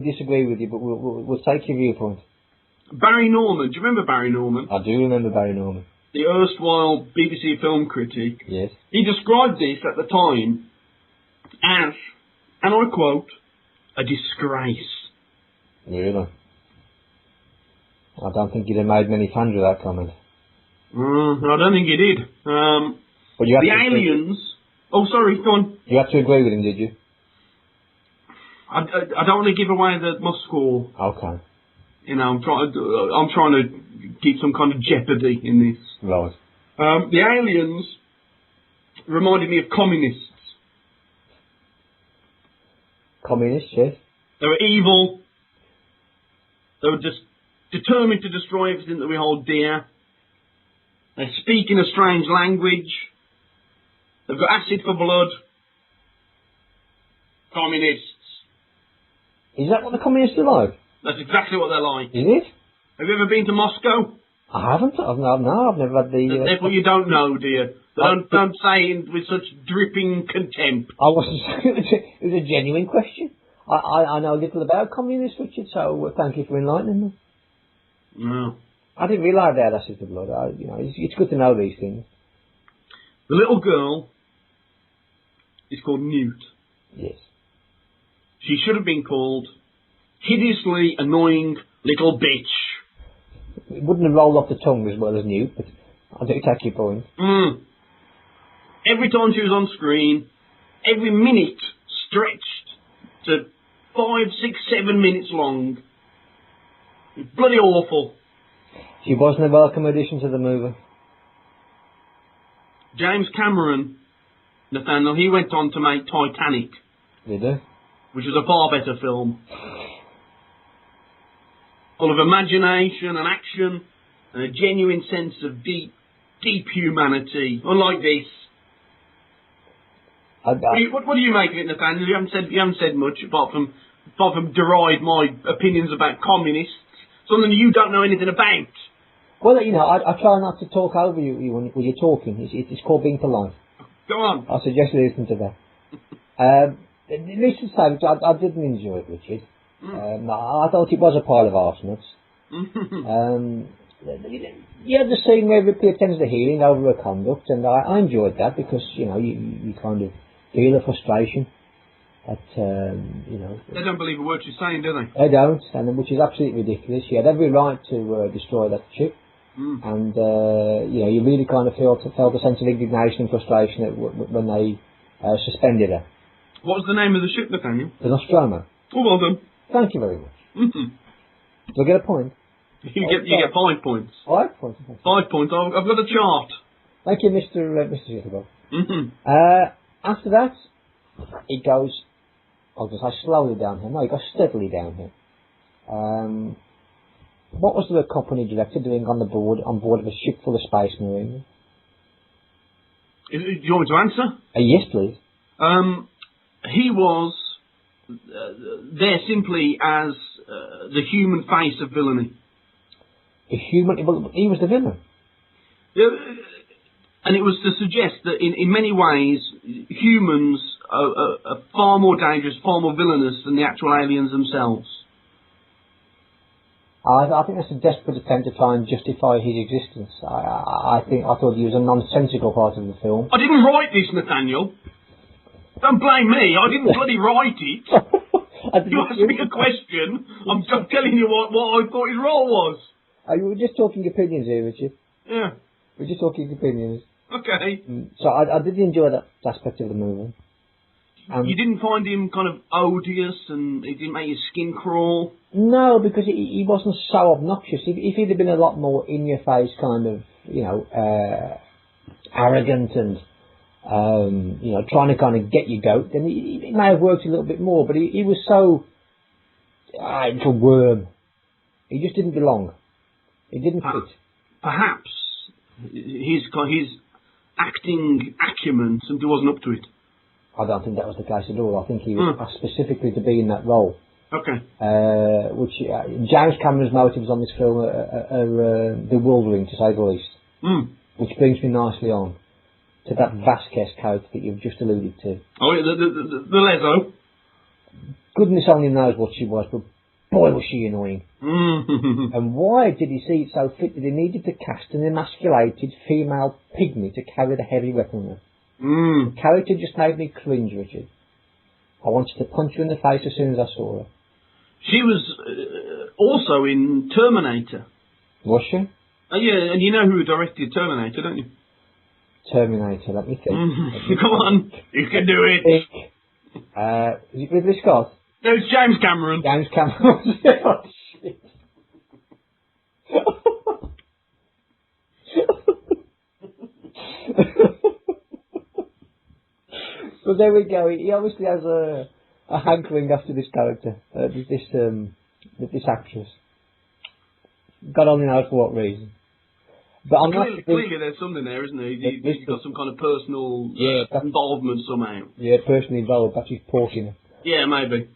disagree with you, but we'll take your viewpoint. Barry Norman. Do you remember Barry Norman? I do remember Barry Norman. The erstwhile BBC film critic. Yes. He described this at the time as, and I quote, a disgrace. Really? I don't think you'd have made many fans of that comment. I don't think he did. But you the aliens... Oh, sorry, go on. You had to agree with him, did you? I don't want to give away my score. Okay. You know, I'm trying to keep some kind of jeopardy in this. Right. The aliens reminded me of communists. Communists, yes. They were evil. They were just determined to destroy everything that we hold dear. They speak in a strange language. They've got acid for blood. Communists. Is that what the communists are like? That's exactly what they're like. Is it? Have you ever been to Moscow? I haven't. I've never had the... Therefore you don't know, dear. Don't say it with such dripping contempt. I wasn't saying it was a genuine question. I know little about communists, Richard, so thank you for enlightening me. No. I didn't realise they had acid for blood. It's good to know these things. The little girl is called Newt. Yes. She should have been called hideously annoying little bitch. It wouldn't have rolled off the tongue as well as Newt, but I do take your point. Every time she was on screen, every minute stretched to 5, 6, 7 minutes long. It was bloody awful. She wasn't a welcome addition to the movie. James Cameron, Nathaniel, he went on to make Titanic. Did he? Which was a far better film. Full of imagination and action and a genuine sense of deep humanity. Unlike this. What do you make of it, Nathaniel? You haven't said much apart from deride my opinions about communists. Something you don't know anything about. Well, I try not to talk over you when you're talking. It's called being polite. Go on. I suggest you listen to that. Needless to say, I didn't enjoy it, Richard. I thought it was a pile of arsenuts. You had the scene where Ripley attends the hearing over her conduct, and I enjoyed that because, you kind of feel the frustration at, They don't believe a word she's saying, do they? They don't, which is absolutely ridiculous. She had every right to destroy that ship. And, you really kind of felt a sense of indignation and frustration when they suspended her. What was the name of the ship, Nathaniel? The Nostromo. Oh, well done. Thank you very much. Do I get a point? You get 5 points. 5 points? 5 points. I've got a chart. Thank you, Mr. Shittlebob. After that, it goes, I'll just say slowly downhill. No, it goes steadily downhill. What was the company director doing on board of a ship full of space marines? Do you want me to answer? Yes, please. He was there simply as the human face of villainy. He was the villain. And it was to suggest that in many ways humans are far more dangerous, far more villainous than the actual aliens themselves. I think that's a desperate attempt to try and justify his existence. I thought he was a nonsensical part of the film. I didn't write this, Nathaniel. Don't blame me. I didn't bloody write it. You asked me a question. I'm just telling you what I thought his role was. We're just talking opinions here, Richard. Yeah. We're just talking opinions. Okay. So I did enjoy that aspect of the movie. You didn't find him kind of odious and it didn't make your skin crawl? No, because he wasn't so obnoxious. If he'd have been a lot more in-your-face kind of, arrogant and, trying to kind of get your goat, then it may have worked a little bit more. But he was so... it's a worm. He just didn't belong. He didn't fit. Perhaps his acting acumen simply wasn't up to it. I don't think that was the case at all. I think he was asked specifically to be in that role. Okay. Which James Cameron's motives on this film are bewildering, to say the least. Which brings me nicely on to that Vasquez character that you've just alluded to. Oh, yeah, the Lezo. Goodness only knows what she was, but boy was she annoying. And why did he see it so fit that he needed to cast an emasculated female pygmy to carry the heavy weaponry? The character just made me cringe, Richard. I wanted to punch her in the face as soon as I saw her. She was also in Terminator. Was she? Yeah, and you know who directed Terminator, don't you? Terminator, let me think. Come on, you can do it. Is it Ridley Scott? No, it's James Cameron. James Cameron. Oh, shit. But there we go. He obviously has a hankering after this character, this actress. God only knows for what reason. But I'm clearly there's something there, isn't there? He's got some kind of personal involvement somehow. Yeah, personally involved. That's his porking her. Yeah, maybe.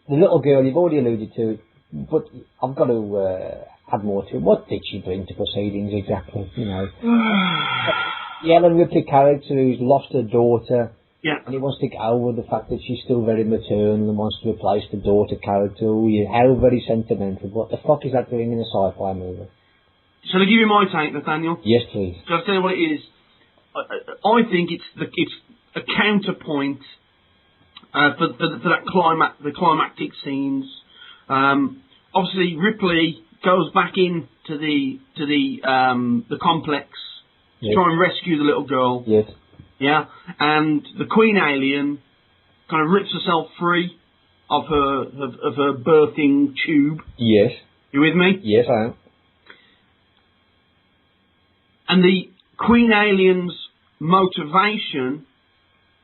The little girl, you've already alluded to it, but I've got to add more to it. What did she bring to proceedings exactly? You know, the Ellen Ripley character who's lost her daughter. Yeah. And he wants to get over the fact that she's still very maternal and wants to replace the daughter character. Oh, yeah, how very sentimental. What the fuck is that doing in a sci-fi movie? Shall I give you my take, Nathaniel? Yes, please. Shall I tell you what it is? I think it's a counterpoint for the climactic scenes. Obviously, Ripley goes back into the complex to try and rescue the little girl. Yes. Yeah, and the Queen alien kind of rips herself free of her birthing tube. Yes. You with me? Yes, I am. And the Queen alien's motivation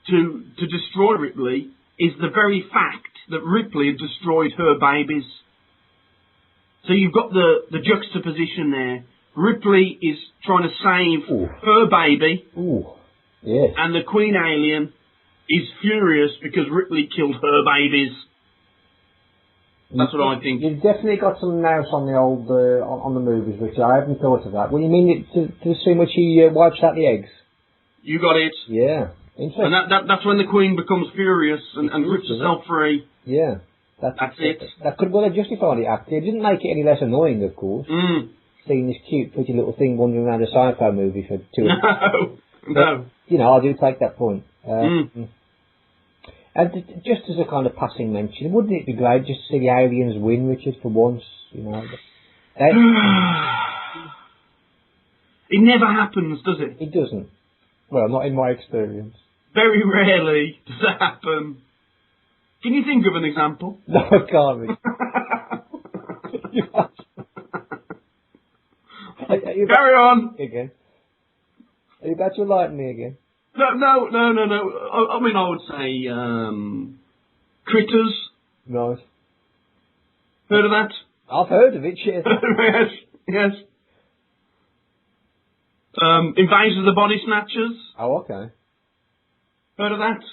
to destroy Ripley is the very fact that Ripley had destroyed her babies. So you've got the juxtaposition there. Ripley is trying to save her baby. Ooh. Yes. And the Queen alien is furious because Ripley killed her babies. That's what I think. You've definitely got some nous on the old on the movies, Richard. I haven't thought of that. Well, you mean to the scene which he wipes out the eggs? You got it. Yeah. Interesting. And that's when the Queen becomes furious and rips herself free. Yeah. That's it. That could well have justified it, actually. It didn't make it any less annoying, of course. Seeing this cute, pretty little thing wandering around a sci-fi movie for 2 hours. No. You know, I do take that point. And just as a kind of passing mention, wouldn't it be great just to see the aliens win, Richard, for once? You know, it never happens, does it? It doesn't. Well, not in my experience. Very rarely does that happen. Can you think of an example? No, I can't. Carry on. Again. Are you about to enlighten me again? No. I mean, I would say Critters. Nice. Heard of that? I've heard of it, yes. Yes. Invasion of the Body Snatchers. Oh, okay. Heard of that?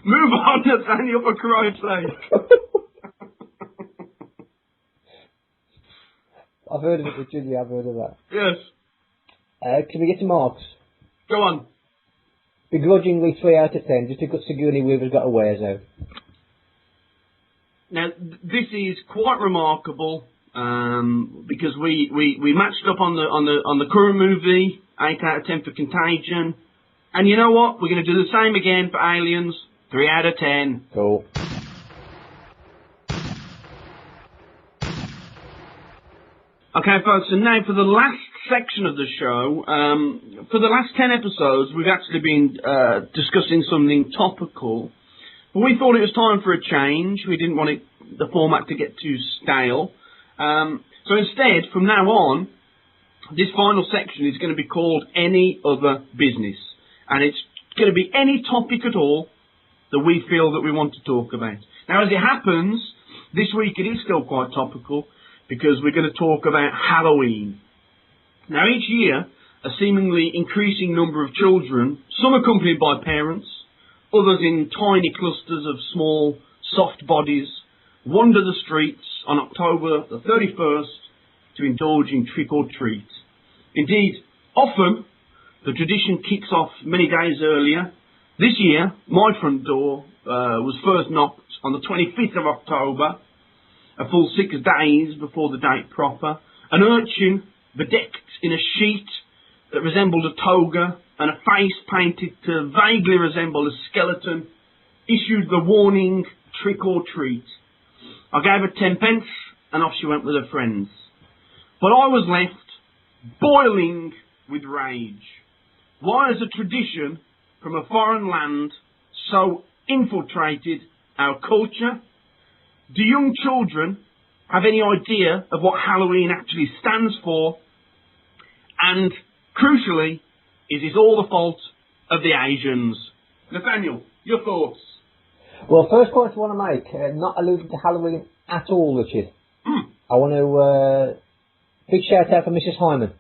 Move on, Nathaniel, for Christ's sake. I've heard of it, Richard. Yeah, I've heard of that. Yes. Can we get to marks? Go on. Begrudgingly 3 out of 10, just because Sigourney Weaver's got a wares out. Now, this is quite remarkable because we matched up on the current movie, 8 out of 10 for Contagion, and you know what? We're going to do the same again for Aliens, 3 out of 10. Cool. Okay, folks, and now for the last section of the show, for the last 10 episodes, we've actually been discussing something topical, but we thought it was time for a change. We didn't want the format to get too stale. So instead, from now on, this final section is going to be called Any Other Business. And it's going to be any topic at all that we feel that we want to talk about. Now, as it happens, this week it is still quite topical, because we're going to talk about Halloween. Now, each year, a seemingly increasing number of children, some accompanied by parents, others in tiny clusters of small, soft bodies, wander the streets on October the 31st to indulge in trick or treat. Indeed, often the tradition kicks off many days earlier. This year, my front door was first knocked on the 25th of October, a full 6 days before the date proper. An urchin bedecked in a sheet that resembled a toga and a face painted to vaguely resemble a skeleton issued the warning trick or treat. I gave her 10 pence and off she went with her friends. But I was left boiling with rage. Why has a tradition from a foreign land so infiltrated our culture? Do young children have any idea of what Halloween actually stands for? And, crucially, is it all the fault of the Asians? Nathaniel, your thoughts? Well, first point I want to make, not alluding to Halloween at all, Richard. I want to, big shout out for Mrs. Hyman.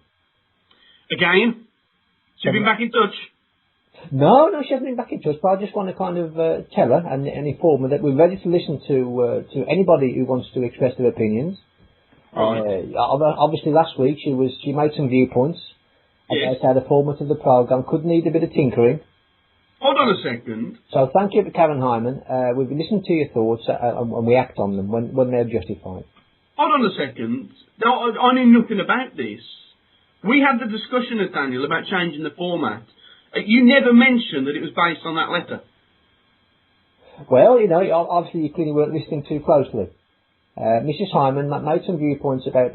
Again? She's been back in touch? No, she hasn't been back in touch, but I just want to kind of tell her and inform her that we're ready to listen to anybody who wants to express their opinions. Right. Obviously, last week she made some viewpoints about how the format of the programme could need a bit of tinkering. Hold on a second. So thank you to Karen Hyman. We've listened to your thoughts and we act on them when they're justified. Hold on a second. Now, I knew nothing about this. We had the discussion, Nathaniel, about changing the format. You never mentioned that it was based on that letter. Well, obviously you clearly weren't listening too closely. Mrs. Hyman made some viewpoints about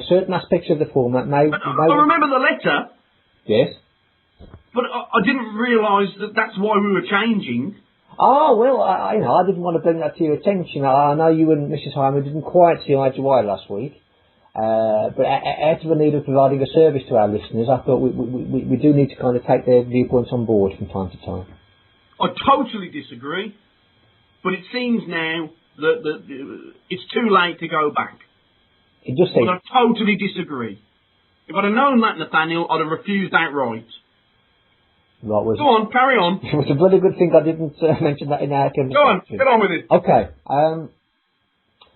certain aspects of the format. I remember the letter. Yes. But I didn't realise that that's why we were changing. Oh, well, I didn't want to bring that to your attention. I know you and Mrs. Hyman didn't quite see eye to eye last week. But out of the need of providing a service to our listeners, I thought we do need to kind of take their viewpoints on board from time to time. I totally disagree, but it seems now that it's too late to go back. It just seems. But I totally disagree. If I'd have known that, Nathaniel, I'd have refused outright. Go on, carry on. It was a bloody good thing I didn't mention that in our conversation. Go on, get on with it. Okay.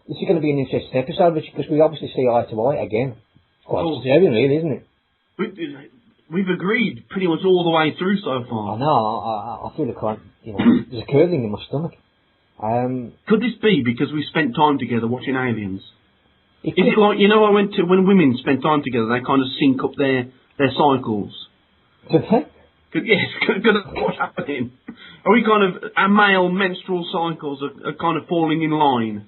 This is going to be an interesting episode because we obviously see eye to eye again. It's quite disturbing, really, isn't it? We've agreed pretty much all the way through so far. I know. I feel like there's a curdling in my stomach. Could this be because we spent time together watching Aliens? Is it like, I went to, when women spend time together, they kind of sync up their cycles? Do they? Yes, could have what's happening. Are we kind of, our male menstrual cycles are kind of falling in line?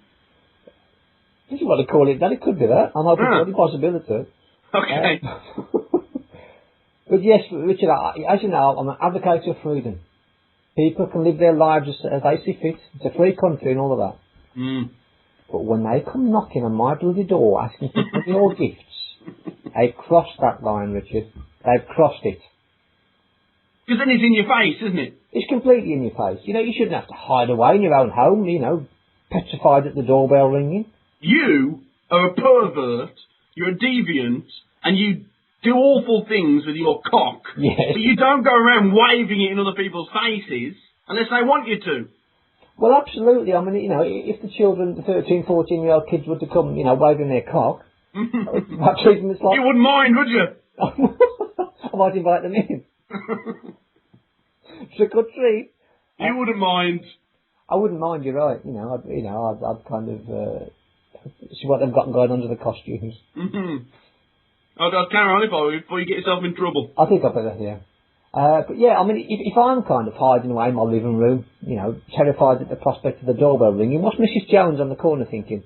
If you want to call it that, it could be that. I'm open to any possibility. Okay. But yes, Richard, as you know, I'm an advocate of freedom. People can live their lives as they see fit. It's a free country and all of that. But when they come knocking on my bloody door asking for your gifts, they've crossed that line, Richard. They've crossed it. Because then it's in your face, isn't it? It's completely in your face. You shouldn't have to hide away in your own home, petrified at the doorbell ringing. You are a pervert, you're a deviant, and you do awful things with your cock. Yes. But you don't go around waving it in other people's faces unless they want you to. Well, absolutely. I mean, if the children, the 13, 14-year-old kids were to come, waving their cock, I'd treat them as like... You wouldn't mind, would you? I might invite them in. It's a good treat. You wouldn't mind. I wouldn't mind, you're right. I'd kind of see what they've got going under the costumes. I'd carry on if I were you before you get yourself in trouble. I think I better, yeah. But yeah, I mean, if I'm kind of hiding away in my living room, terrified at the prospect of the doorbell ringing, what's Mrs. Jones on the corner thinking?